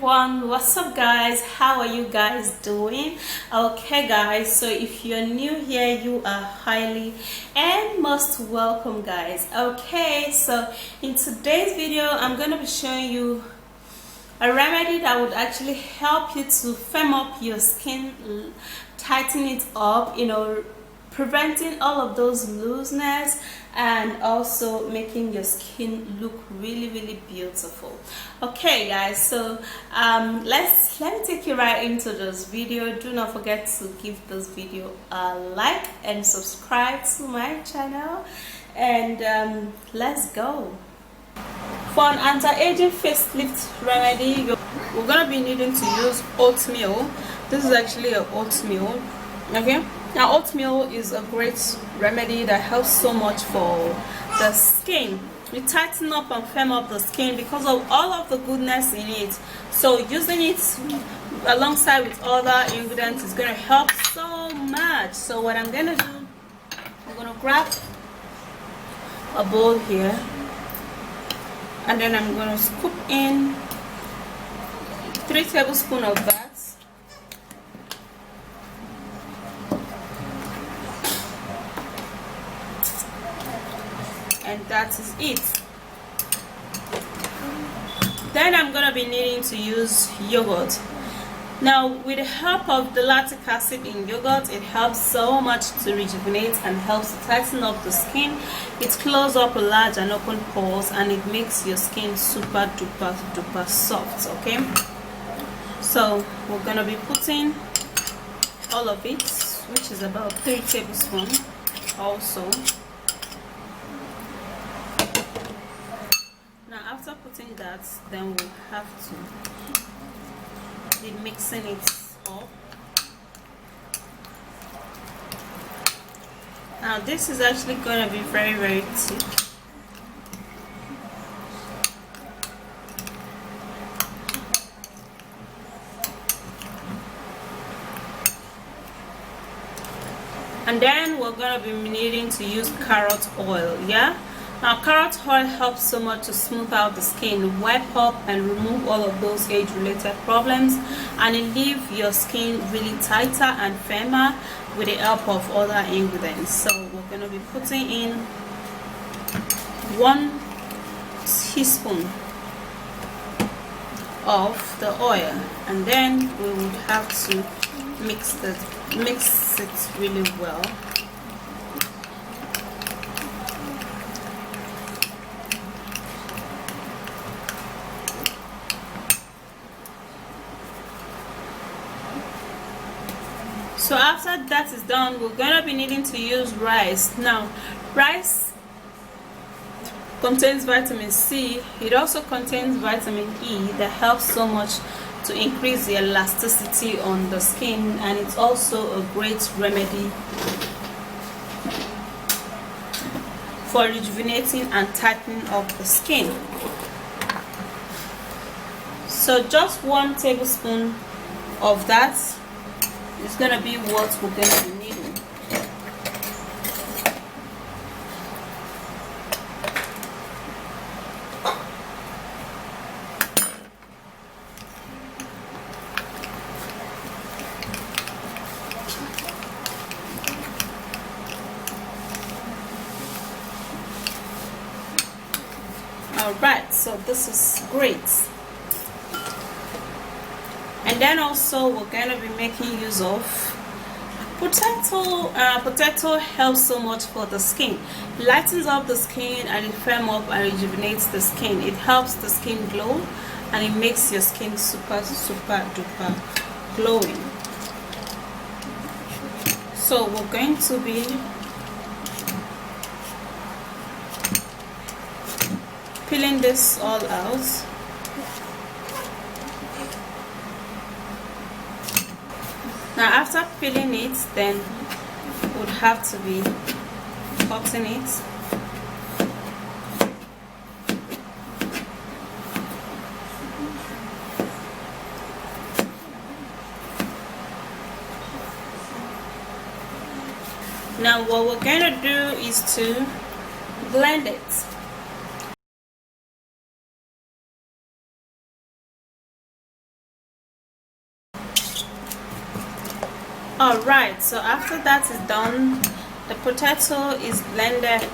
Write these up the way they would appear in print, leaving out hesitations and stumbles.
everyone, what's up guys? How are you guys doing? Okay guys, so if you're new here, you are highly and most welcome guys. Okay, so in today's video I'm going to be showing you a remedy that would actually help you to firm up your skin, tighten it up, preventing all of those looseness and also making your skin look really beautiful. Okay guys, so let me take you right into this video. Do not forget to give this video a like and subscribe to my channel, and let's go. For an anti-aging facelift remedy, we're gonna be needing to use oatmeal. This is actually an oatmeal. Okay, now oatmeal is a great remedy that helps so much for the skin. We tighten up and firm up the skin because of all of the goodness in it. So using it alongside with other ingredients is going to help so much. So what I'm going to do, I'm going to grab a bowl here, and then I'm going to scoop in 3 tablespoons of that. And that is it. Then I'm gonna be needing to use yogurt. Now with the help of the lactic acid in yogurt, it helps so much to rejuvenate and helps to tighten up the skin. It closes up large and open pores, and it makes your skin super duper soft. Okay, so we're gonna be putting all of it, which is about 3 tablespoons also. After putting that, then we'll have to be mixing it up. Now this is actually going to be very thick. And then we're going to be needing to use carrot oil. Now carrot oil helps so much to smooth out the skin, wipe up and remove all of those age-related problems, and it leaves your skin really tighter and firmer with the help of other ingredients. So we're going to be putting in 1 teaspoon of the oil, and then we would have to mix it really well. So after that is done, we're gonna be needing to use rice. Now rice contains vitamin C. It also contains vitamin E that helps so much to increase the elasticity on the skin, and it's also a great remedy for rejuvenating and tightening up the skin. So just 1 tablespoon of that is going to be what we're going to be needing. Alright, so this is great. And then also we're going to be making use of potato. Potato helps so much for the skin. It lightens up the skin and it firms up and rejuvenates the skin. It helps the skin glow, and it makes your skin super duper glowing. So we're going to be peeling this all out. Now after peeling it, then would have to be cutting it. Now what we're going to do is to blend it. All right, so after that is done, the potato is blended,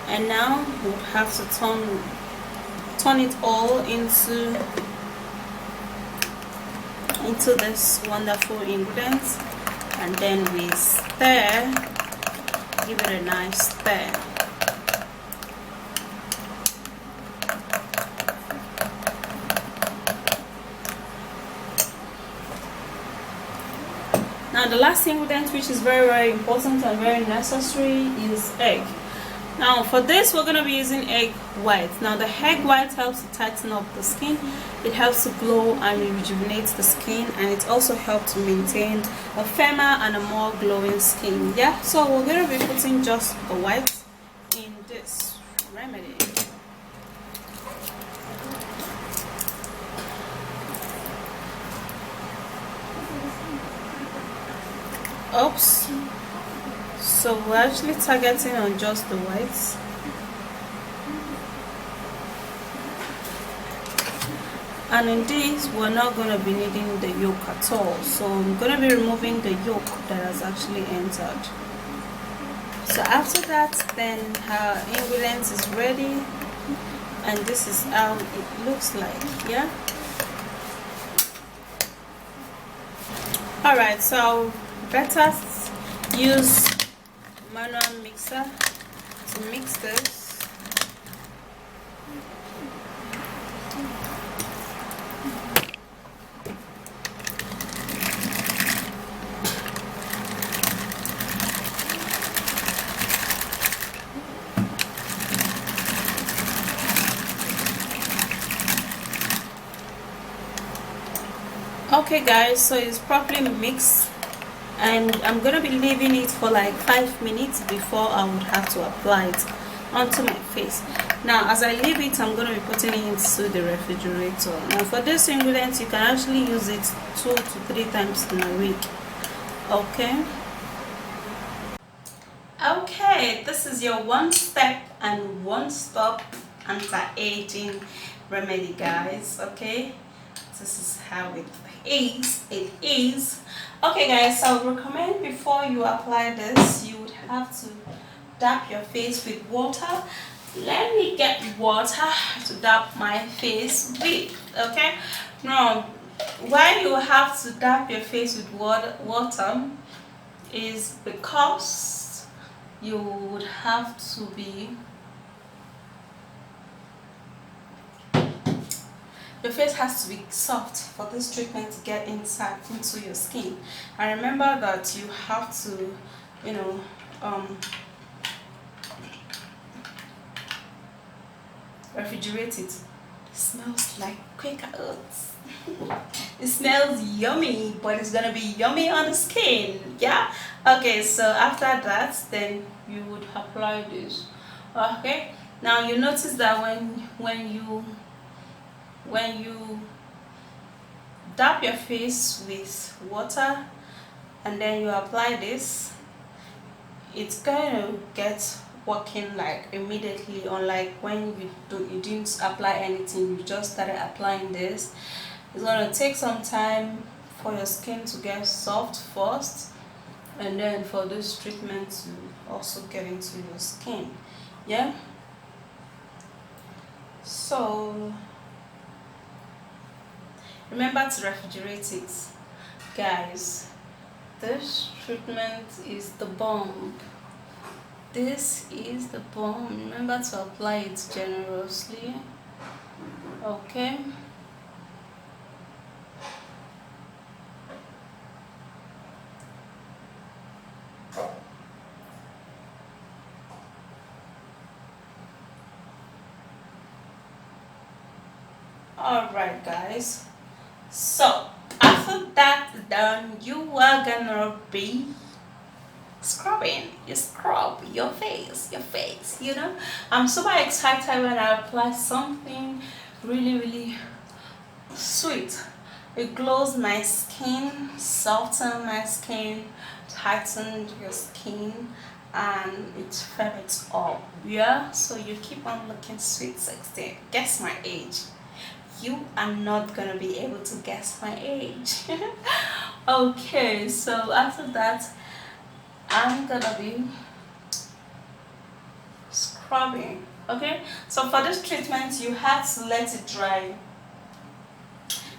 and now we have to turn it all into this wonderful ingredients, and then we stir, give it a nice stir. Now the last ingredient, which is very important and very necessary, is egg. Now for this we're going to be using egg white. Now the egg white helps to tighten up the skin, it helps to glow and rejuvenate the skin, and it also helps to maintain a firmer and a more glowing skin. Yeah, so we're going to be putting just the white in this remedy. Oops, so we're actually targeting on just the whites. And in this we're not going to be needing the yolk at all, so I'm going to be removing the yolk that has actually entered. So after that, then our ingredients is ready, and this is how it looks like. Yeah, all right, so better use manual mixer to mix this. Okay guys, so it's properly mixed, and I'm gonna be leaving it for like 5 minutes before I would have to apply it onto my face. Now as I leave it, I'm gonna be putting it into the refrigerator. Now for this ingredient, you can actually use it 2 to 3 times in a week. Okay, this is your one step and one stop anti-aging remedy, guys. Okay, this is how it is. Okay guys, so I would recommend before you apply this, you would have to dab your face with water. Let me get water to dab my face with. Okay, now why you have to dab your face with water is because you would have to be, your face has to be soft for this treatment to get inside into your skin. And remember that you have to, you know, refrigerate it. It smells like Quaker oats. It smells yummy, but it's gonna be yummy on the skin. Yeah. Okay, so after that, then you would apply this. Okay, now you notice that when you dab your face with water and then you apply this, it's going to get working like immediately, unlike when you didn't apply anything, you just started applying this. It's going to take some time for your skin to get soft first, and then for this treatment to also get into your skin. Yeah, so remember to refrigerate it, guys. This treatment is the bomb. This is the bomb. Remember to apply it generously. Okay, all right guys, so after that's done, you are gonna be scrubbing. You scrub your face, you know. I'm super excited when I apply something really sweet. It glows my skin, softens my skin, tightens your skin, and it ferrets up. Yeah, so you keep on looking sweet, sexy. Guess my age. You are not gonna be able to guess my age. Okay, so after that I'm gonna be scrubbing. Okay, so for this treatment you have to let it dry.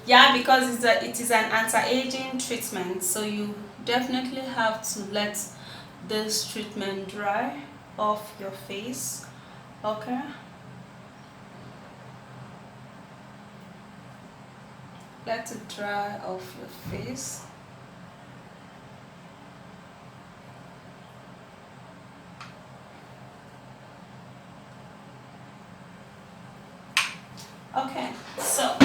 Yeah, because it is an anti-aging treatment, so you definitely have to let this treatment dry off your face. Okay, let it dry off your face. Okay, so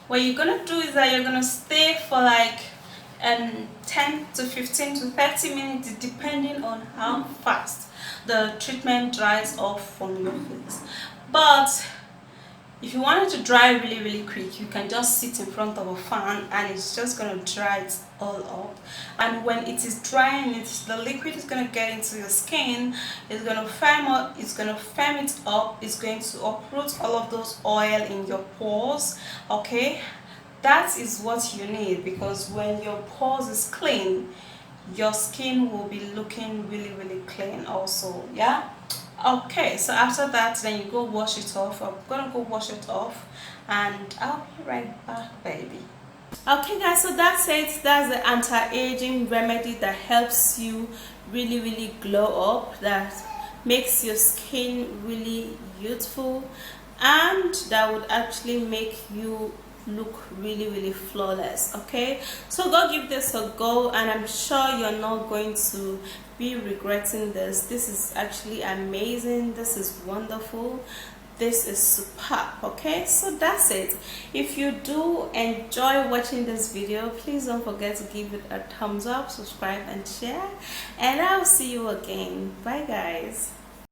what you're gonna do is that you're gonna stay for like 10 to 15 to 30 minutes depending on how fast the treatment dries off from your face. But if you want it to dry really quick, you can just sit in front of a fan and it's just gonna dry it all up. And when it is drying, the liquid is gonna get into your skin, it's gonna firm up, it's gonna firm it up, it's going to uproot all of those oil in your pores. Okay, that is what you need, because when your pores is clean, your skin will be looking really clean also. Yeah. Okay, so after that then you go wash it off. I'm gonna go wash it off and I'll be right back, baby. Okay guys, so that's it. That's the anti-aging remedy that helps you really glow up, that makes your skin really youthful, and that would actually make you look really flawless. Okay, so go give this a go and I'm sure you're not going to be regretting this. This is actually amazing. This is wonderful. This is superb. Okay, so that's it. If you do enjoy watching this video, please don't forget to give it a thumbs up, subscribe and share, and I'll see you again. Bye guys.